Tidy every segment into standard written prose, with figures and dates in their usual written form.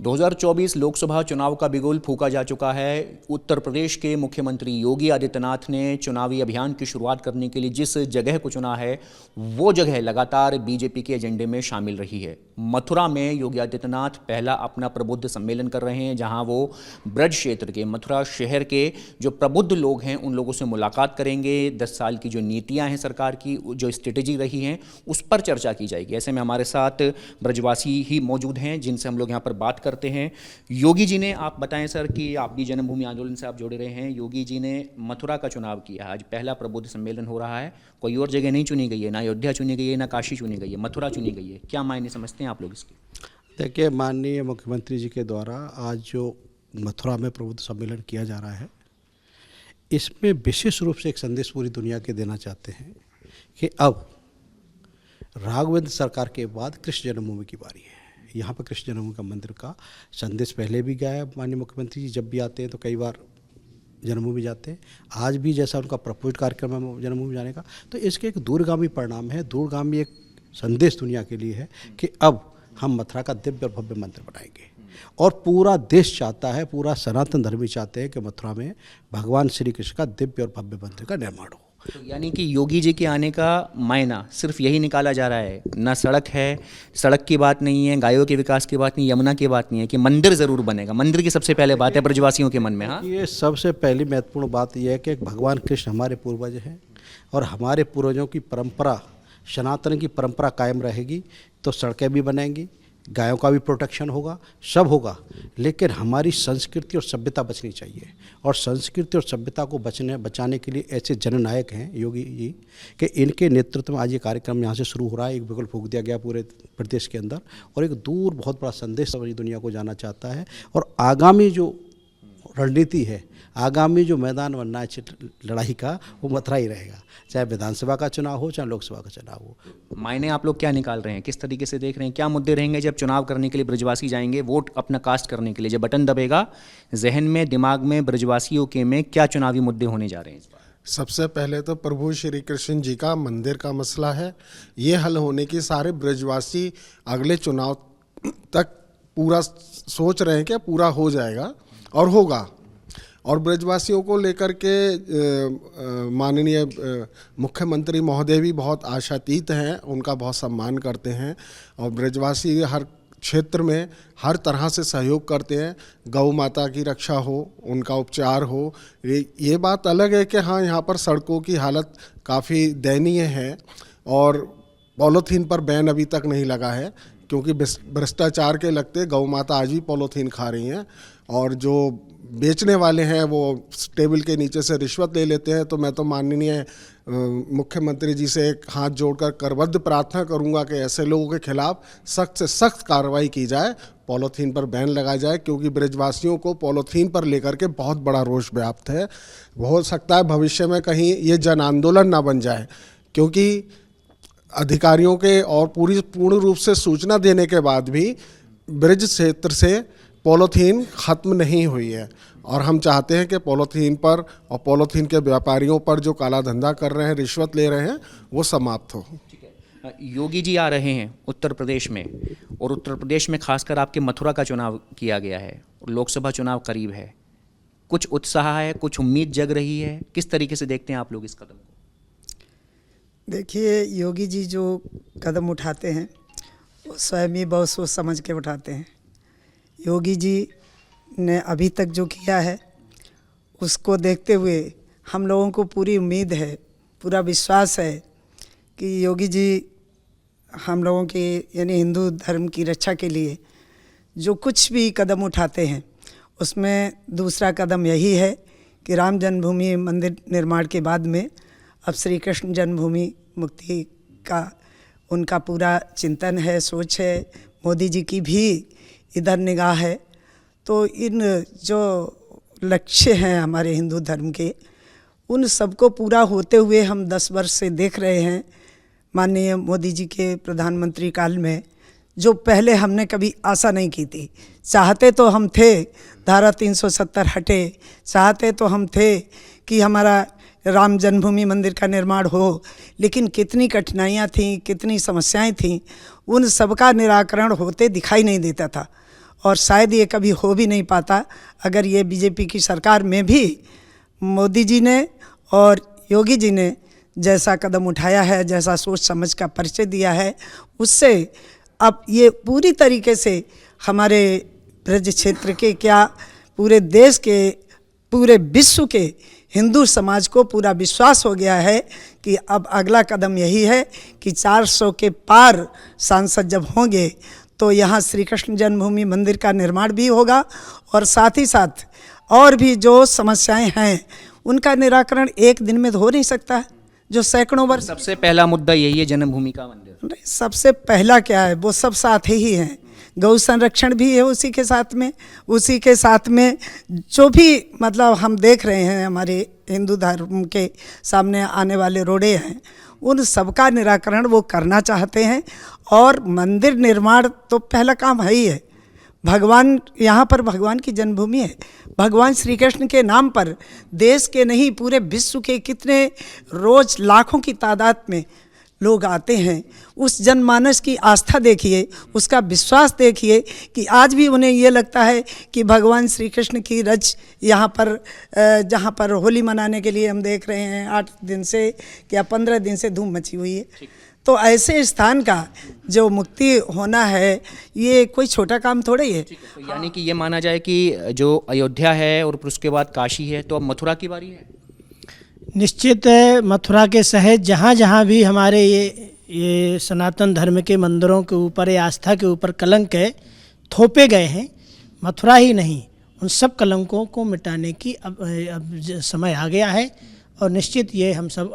2024 लोकसभा चुनाव का बिगुल फूंका जा चुका है। उत्तर प्रदेश के मुख्यमंत्री योगी आदित्यनाथ ने चुनावी अभियान की शुरुआत करने के लिए जिस जगह को चुना है वो जगह लगातार बीजेपी के एजेंडे में शामिल रही है। मथुरा में योगी आदित्यनाथ पहला अपना प्रबुद्ध सम्मेलन कर रहे हैं, जहां वो ब्रज क्षेत्र के, मथुरा शहर के जो प्रबुद्ध लोग हैं उन लोगों से मुलाकात करेंगे। 10 साल की जो नीतियां हैं सरकार की, जो स्ट्रेटेजी रही हैं, उस पर चर्चा की जाएगी। ऐसे में हमारे साथ ब्रजवासी ही मौजूद हैं जिनसे हम लोग यहाँ पर बात करते हैं। योगी जी ने, आप बताएं सर कि आप भी जन्मभूमि आंदोलन से आप जुड़े रहे हैं। योगी जी ने मथुरा का चुनाव किया, आज पहला प्रबुद्ध सम्मेलन हो रहा है। कोई और जगह नहीं चुनी गई है, ना अयोध्या चुनी गई है, ना काशी चुनी गई है, मथुरा चुनी गई है। क्या मायने समझते हैं आप लोग इसके? देखिए, माननीय मुख्यमंत्री जी के द्वारा आज जो मथुरा में प्रबुद्ध सम्मेलन किया जा रहा है, इसमें विशेष रूप से एक संदेश पूरी दुनिया के देना चाहते हैं कि अब राघवेंद्र सरकार के बाद कृष्ण जन्मभूमि की बारी है। यहाँ पर कृष्ण जन्मभूमि का मंदिर का संदेश पहले भी गया है। माननीय मुख्यमंत्री जी जब भी आते हैं तो कई बार जन्मभूमि जाते हैं। आज भी जैसा उनका प्रपोज कार्यक्रम है जन्मभूमि जाने का, तो इसके एक दूरगामी परिणाम है, दूरगामी एक संदेश दुनिया के लिए है कि अब हम मथुरा का दिव्य और भव्य मंदिर बनाएंगे। और पूरा देश चाहता है, पूरा सनातन धर्मी चाहते हैं कि मथुरा में भगवान श्री कृष्ण का दिव्य और भव्य मंदिर का निर्माण हो। तो यानी कि योगी जी के आने का मायना सिर्फ यही निकाला जा रहा है, ना सड़क है, सड़क की बात नहीं है, गायों के विकास की बात नहीं, यमुना की बात नहीं है, कि मंदिर ज़रूर बनेगा। मंदिर की सबसे पहले बात है ब्रजवासियों के मन में। हाँ, ये सबसे पहली महत्वपूर्ण बात यह है कि भगवान कृष्ण हमारे पूर्वज हैं और हमारे पूर्वजों की परंपरा, सनातन की परंपरा कायम रहेगी तो सड़कें भी बनेंगी, गायों का भी प्रोटेक्शन होगा, सब होगा। लेकिन हमारी संस्कृति और सभ्यता बचनी चाहिए, और संस्कृति और सभ्यता को बचाने के लिए ऐसे जननायक हैं योगी जी कि इनके नेतृत्व में आज ये कार्यक्रम यहाँ से शुरू हो रहा है। एक बिगुल फूंक दिया गया पूरे प्रदेश के अंदर, और एक दूर बहुत बड़ा संदेश पूरी दुनिया को जाना चाहता है। और आगामी जो रणनीति है, आगामी जो मैदान बनना है लड़ाई का, वो मथुरा ही रहेगा, चाहे विधानसभा का चुनाव हो, चाहे लोकसभा का चुनाव हो। मायने आप लोग क्या निकाल रहे हैं, किस तरीके से देख रहे हैं, क्या मुद्दे रहेंगे जब चुनाव करने के लिए ब्रजवासी जाएंगे, वोट अपना कास्ट करने के लिए? जब बटन दबेगा, जहन में, दिमाग में, ब्रजवासियों के में क्या चुनावी मुद्दे होने जा रहे हैं इस बार? सबसे पहले तो प्रभु श्री कृष्ण जी का मंदिर का मसला है। ये हल होने की सारे ब्रजवासी अगले चुनाव तक पूरा सोच रहे हैं कि पूरा हो जाएगा और होगा। और ब्रजवासियों को लेकर के माननीय मुख्यमंत्री महोदय भी बहुत आशातीत हैं, उनका बहुत सम्मान करते हैं, और ब्रजवासी हर क्षेत्र में हर तरह से सहयोग करते हैं। गौ माता की रक्षा हो, उनका उपचार हो। ये बात अलग है कि हाँ, यहाँ पर सड़कों की हालत काफ़ी दयनीय है, और पॉलीथीन पर बैन अभी तक नहीं लगा है, क्योंकि भ्रष्टाचार के लगते गौ माता आज भी पॉलीथीन खा रही हैं, और जो बेचने वाले हैं वो टेबल के नीचे से रिश्वत ले लेते हैं। तो मैं तो माननीय मुख्यमंत्री जी से एक हाथ जोड़कर करबद्ध प्रार्थना करूंगा कि ऐसे लोगों के खिलाफ सख्त से सख्त कार्रवाई की जाए, पॉलीथीन पर बैन लगाया जाए, क्योंकि ब्रजवासियों को पॉलीथीन पर लेकर के बहुत बड़ा रोष व्याप्त है। हो सकता है भविष्य में कहीं ये जन आंदोलन ना बन जाए, क्योंकि अधिकारियों के और पूर्ण रूप से सूचना देने के बाद भी ब्रज क्षेत्र से पॉलीथीन ख़त्म नहीं हुई है। और हम चाहते हैं कि पॉलीथीन पर और पॉलीथीन के व्यापारियों पर जो काला धंधा कर रहे हैं, रिश्वत ले रहे हैं, वो समाप्त हो। ठीक है, योगी जी आ रहे हैं उत्तर प्रदेश में, और उत्तर प्रदेश में खासकर आपके मथुरा का चुनाव किया गया है, और लोकसभा चुनाव करीब है। कुछ उत्साह है, कुछ उम्मीद जग रही है, किस तरीके से देखते हैं आप लोग इस कदम को? देखिए, योगी जी जो कदम उठाते हैं वो स्वयं ही बहुत सोच समझ के उठाते हैं। योगी जी ने अभी तक जो किया है उसको देखते हुए हम लोगों को पूरी उम्मीद है, पूरा विश्वास है कि योगी जी हम लोगों के, यानी हिंदू धर्म की रक्षा के लिए जो कुछ भी कदम उठाते हैं, उसमें दूसरा कदम यही है कि राम जन्मभूमि मंदिर निर्माण के बाद में अब श्री कृष्ण जन्मभूमि मुक्ति का उनका पूरा चिंतन है, सोच है। मोदी जी की भी इधर निगाह है। तो इन जो लक्ष्य हैं हमारे हिंदू धर्म के, उन सबको पूरा होते हुए हम 10 वर्ष से देख रहे हैं। माननीय मोदी जी के प्रधानमंत्री काल में जो पहले हमने कभी आशा नहीं की थी। चाहते तो हम थे धारा 370 हटे, चाहते तो हम थे कि हमारा राम जन्मभूमि मंदिर का निर्माण हो, लेकिन कितनी कठिनाइयाँ थीं, कितनी समस्याएं थीं, उन सब का निराकरण होते दिखाई नहीं देता था। और शायद ये कभी हो भी नहीं पाता अगर ये बीजेपी की सरकार में भी मोदी जी ने और योगी जी ने जैसा कदम उठाया है, जैसा सोच समझ का परिचय दिया है, उससे अब ये पूरी तरीके से हमारे ब्रज क्षेत्र के क्या पूरे देश के पूरे विश्व के हिंदू समाज को पूरा विश्वास हो गया है कि अब अगला कदम यही है कि 400 के पार सांसद जब होंगे तो यहाँ श्री कृष्ण जन्मभूमि मंदिर का निर्माण भी होगा और साथ ही साथ और भी जो समस्याएं हैं उनका निराकरण एक दिन में तो हो नहीं सकता, जो सैकड़ों वर्ष। सबसे पहला मुद्दा यही है जन्मभूमि का मंदिर। नहीं, सबसे पहला क्या है, वो सब साथ ही हैं। गौ संरक्षण भी है उसी के साथ में जो भी मतलब हम देख रहे हैं हमारे हिंदू धर्म के सामने आने वाले रोड़े हैं, उन सबका निराकरण वो करना चाहते हैं। और मंदिर निर्माण तो पहला काम है ही है। भगवान यहाँ पर भगवान की जन्मभूमि है, भगवान श्री कृष्ण के नाम पर देश के नहीं पूरे विश्व के कितने रोज लाखों की तादाद में लोग आते हैं। उस जनमानस की आस्था देखिए, उसका विश्वास देखिए कि आज भी उन्हें ये लगता है कि भगवान श्री कृष्ण की रज यहाँ पर जहाँ पर होली मनाने के लिए हम देख रहे हैं 8 दिन से या 15 दिन से धूम मची हुई है। तो ऐसे स्थान का जो मुक्ति होना है ये कोई छोटा काम थोड़ा ही है। तो यानी कि ये माना जाए कि जो अयोध्या है और फिर उसके बाद काशी है, तो अब मथुरा की बारी है। निश्चित मथुरा के सहित जहाँ जहाँ भी हमारे ये सनातन धर्म के मंदिरों के ऊपर या आस्था के ऊपर कलंक है थोपे गए हैं, मथुरा ही नहीं उन सब कलंकों को मिटाने की अब समय आ गया है। और निश्चित ये हम सब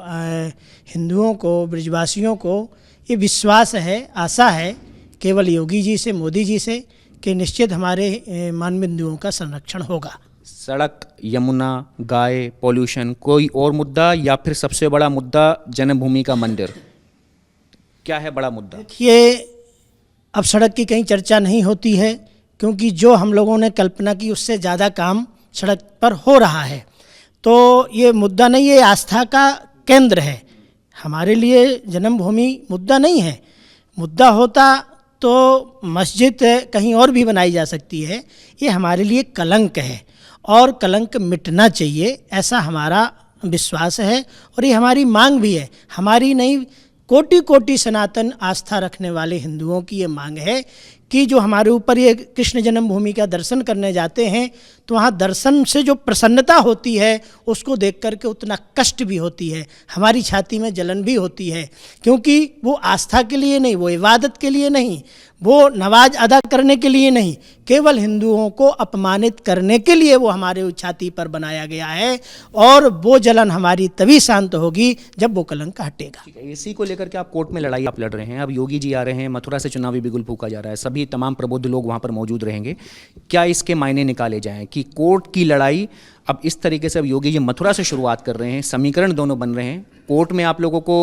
हिंदुओं को, ब्रजवासियों को ये विश्वास है, आशा है केवल योगी जी से, मोदी जी से कि निश्चित हमारे मानव बिंदुओं का संरक्षण होगा। सड़क, यमुना, गाय, पॉल्यूशन, कोई और मुद्दा या फिर सबसे बड़ा मुद्दा जन्मभूमि का मंदिर, क्या है बड़ा मुद्दा? देखिए, अब सड़क की कहीं चर्चा नहीं होती है क्योंकि जो हम लोगों ने कल्पना की उससे ज़्यादा काम सड़क पर हो रहा है। तो ये मुद्दा नहीं, ये आस्था का केंद्र है। हमारे लिए जन्मभूमि मुद्दा नहीं है। मुद्दा होता तो मस्जिद कहीं और भी बनाई जा सकती है। ये हमारे लिए कलंक है और कलंक मिटना चाहिए, ऐसा हमारा विश्वास है और ये हमारी मांग भी है। हमारी नहीं, कोटि कोटि सनातन आस्था रखने वाले हिंदुओं की ये मांग है कि जो हमारे ऊपर ये कृष्ण जन्मभूमि का दर्शन करने जाते हैं तो वहाँ दर्शन से जो प्रसन्नता होती है उसको देख कर के उतना कष्ट भी होती है, हमारी छाती में जलन भी होती है, क्योंकि वो आस्था के लिए नहीं, वो इबादत के लिए नहीं, वो नमाज अदा करने के लिए नहीं, केवल हिंदुओं को अपमानित करने के लिए वो हमारे छाती पर बनाया गया है। और वो जलन हमारी तभी शांत होगी जब वो कलंक हटेगा। इसी को लेकर के आप कोर्ट में लड़ाई आप लड़ रहे हैं। अब योगी जी आ रहे हैं, मथुरा से चुनावी बिगुल फूंका जा रहा है, सभी तमाम प्रबुद्ध लोग वहाँ पर मौजूद रहेंगे। क्या इसके मायने निकाले जाएं कि कोर्ट की लड़ाई अब इस तरीके से, अब योगी जी मथुरा से शुरुआत कर रहे हैं, समीकरण दोनों बन रहे हैं, कोर्ट में आप लोगों को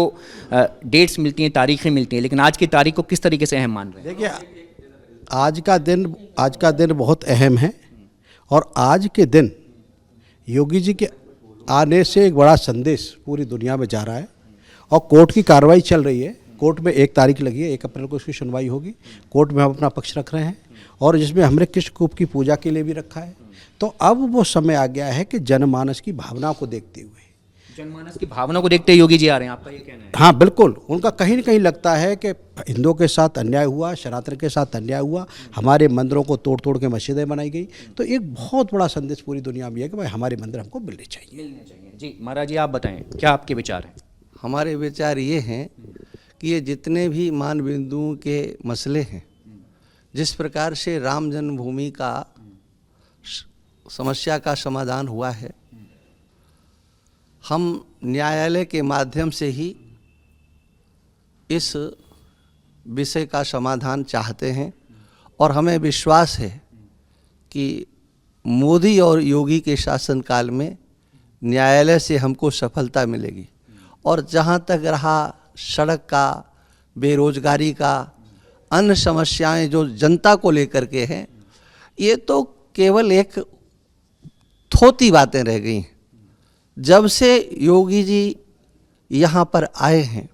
डेट्स मिलती हैं, तारीखें मिलती हैं, लेकिन आज की तारीख को किस तरीके से अहम मान रहे हैं? देखिए, आज का दिन बहुत अहम है और आज के दिन योगी जी के आने से एक बड़ा संदेश पूरी दुनिया में जा रहा है और कोर्ट की कार्रवाई चल रही है। कोर्ट में 1 तारीख लगी है, 1 अप्रैल को उसकी सुनवाई होगी। कोर्ट में हम अपना पक्ष रख रहे हैं और जिसमें हमने कृष्णकूप की पूजा के लिए भी रखा है। तो अब वो समय आ गया है कि जनमानस की भावना को देखते हुए, जनमानस की भावना को देखते योगी जी आ रहे हैं, आपका ये कहना है? हाँ बिल्कुल, उनका कहीं न कहीं लगता है कि हिंदुओं के साथ अन्याय हुआ, सनातन के साथ अन्याय हुआ, हमारे मंदिरों को तोड़ तोड़ के मस्जिदें बनाई गई। तो एक बहुत बड़ा संदेश पूरी दुनिया में है कि भाई हमारे मंदिर हमको मिलने चाहिए। जी महाराज जी, आप बताएं क्या आपके विचार हैं? हमारे विचार ये हैं कि ये जितने भी मान बिंदुओं के मसले हैं, जिस प्रकार से राम जन्मभूमि का समस्या का समाधान हुआ है, हम न्यायालय के माध्यम से ही इस विषय का समाधान चाहते हैं और हमें विश्वास है कि मोदी और योगी के शासनकाल में न्यायालय से हमको सफलता मिलेगी। और जहाँ तक रहा सड़क का, बेरोजगारी का, अन्य समस्याएं जो जनता को लेकर के हैं, ये तो केवल एक थोती बातें रह गई हैं। जब से योगी जी यहाँ पर आए हैं,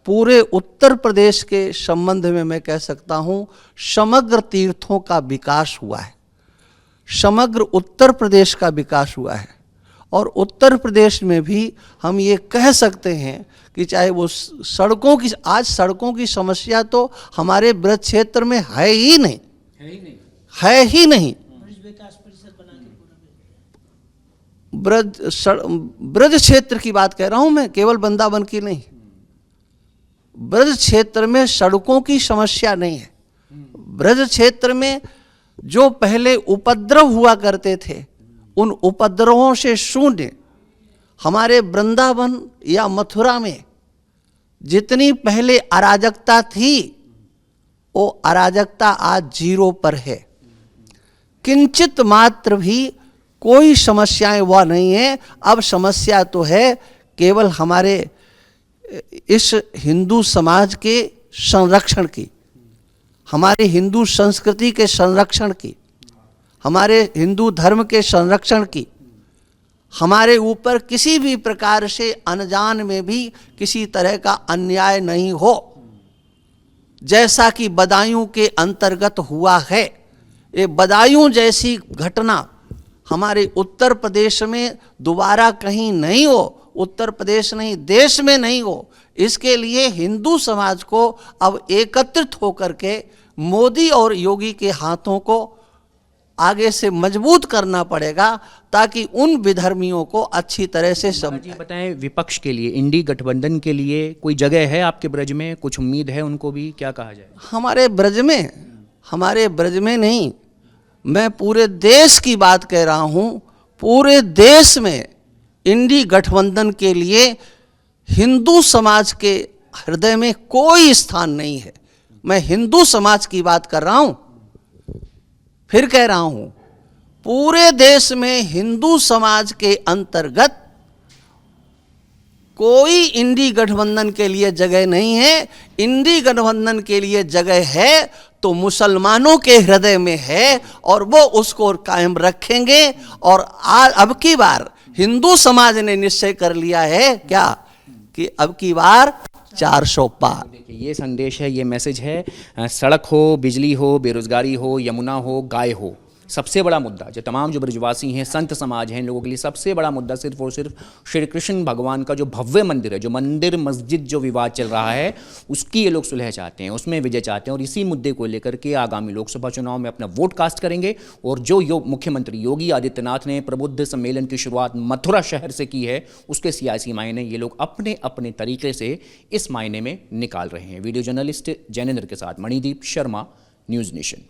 पूरे उत्तर प्रदेश के संबंध में मैं कह सकता हूँ समग्र तीर्थों का विकास हुआ है, समग्र उत्तर प्रदेश का विकास हुआ है। और उत्तर प्रदेश में भी हम ये कह सकते हैं कि चाहे वो सड़कों की, आज सड़कों की समस्या तो हमारे ब्रज क्षेत्र में है ही नहीं, है ही नहीं। ब्रज क्षेत्र की बात कह रहा हूं मैं, केवल वृंदावन की नहीं। ब्रज क्षेत्र में सड़कों की समस्या नहीं है। ब्रज क्षेत्र में जो पहले उपद्रव हुआ करते थे, उन उपद्रवों से शून्य हमारे वृंदावन या मथुरा में जितनी पहले अराजकता थी, वो अराजकता आज जीरो पर है। किंचित मात्र भी कोई समस्याएं वह नहीं है। अब समस्या तो है केवल हमारे इस हिंदू समाज के संरक्षण की, हमारे हिंदू संस्कृति के संरक्षण की, हमारे हिंदू धर्म के संरक्षण की। हमारे ऊपर किसी भी प्रकार से अनजान में भी किसी तरह का अन्याय नहीं हो, जैसा कि बदायूं के अंतर्गत हुआ है। ये बदायूं जैसी घटना हमारे उत्तर प्रदेश में दोबारा कहीं नहीं हो, उत्तर प्रदेश नहीं देश में नहीं हो। इसके लिए हिंदू समाज को अब एकत्रित होकर के मोदी और योगी के हाथों को आगे से मजबूत करना पड़ेगा, ताकि उन विधर्मियों को अच्छी तरह से जी बताएं, विपक्ष के लिए, इंडी गठबंधन के लिए कोई जगह है आपके ब्रज में? कुछ उम्मीद है उनको भी? क्या कहा जाए? हमारे ब्रज में नहीं, मैं पूरे देश की बात कह रहा हूँ। पूरे देश में इंडी गठबंधन के लिए हिंदू समाज के हृदय में कोई स्थान नहीं है। मैं हिंदू समाज की बात कर रहा हूँ, फिर कह रहा हूं, पूरे देश में हिंदू समाज के अंतर्गत कोई इंडी गठबंधन के लिए जगह नहीं है। इंडी गठबंधन के लिए जगह है तो मुसलमानों के हृदय में है, और वो उसको कायम रखेंगे। और अब की बार हिंदू समाज ने निश्चय कर लिया है क्या, कि अब की बार 400 पार। देखिए, ये संदेश है, ये मैसेज है। सड़क हो, बिजली हो, बेरोजगारी हो, यमुना हो, गाय हो, सबसे बड़ा मुद्दा जो तमाम जो ब्रजवासी हैं, संत समाज हैं, इन लोगों के लिए सबसे बड़ा मुद्दा सिर्फ और सिर्फ श्री कृष्ण भगवान का जो भव्य मंदिर है, जो मंदिर मस्जिद जो विवाद चल रहा है, उसकी ये लोग सुलह चाहते हैं, उसमें विजय चाहते हैं। और इसी मुद्दे को लेकर के आगामी लोकसभा चुनाव में अपना वोट कास्ट करेंगे। और जो मुख्यमंत्री योगी आदित्यनाथ ने प्रबुद्ध सम्मेलन की शुरुआत मथुरा शहर से की है, उसके सियासी मायने ये लोग अपने अपने तरीके से इस मायने में निकाल रहे हैं। वीडियो जर्नलिस्ट जैनेंद्र के साथ मणिदीप शर्मा, न्यूज़ नेशन।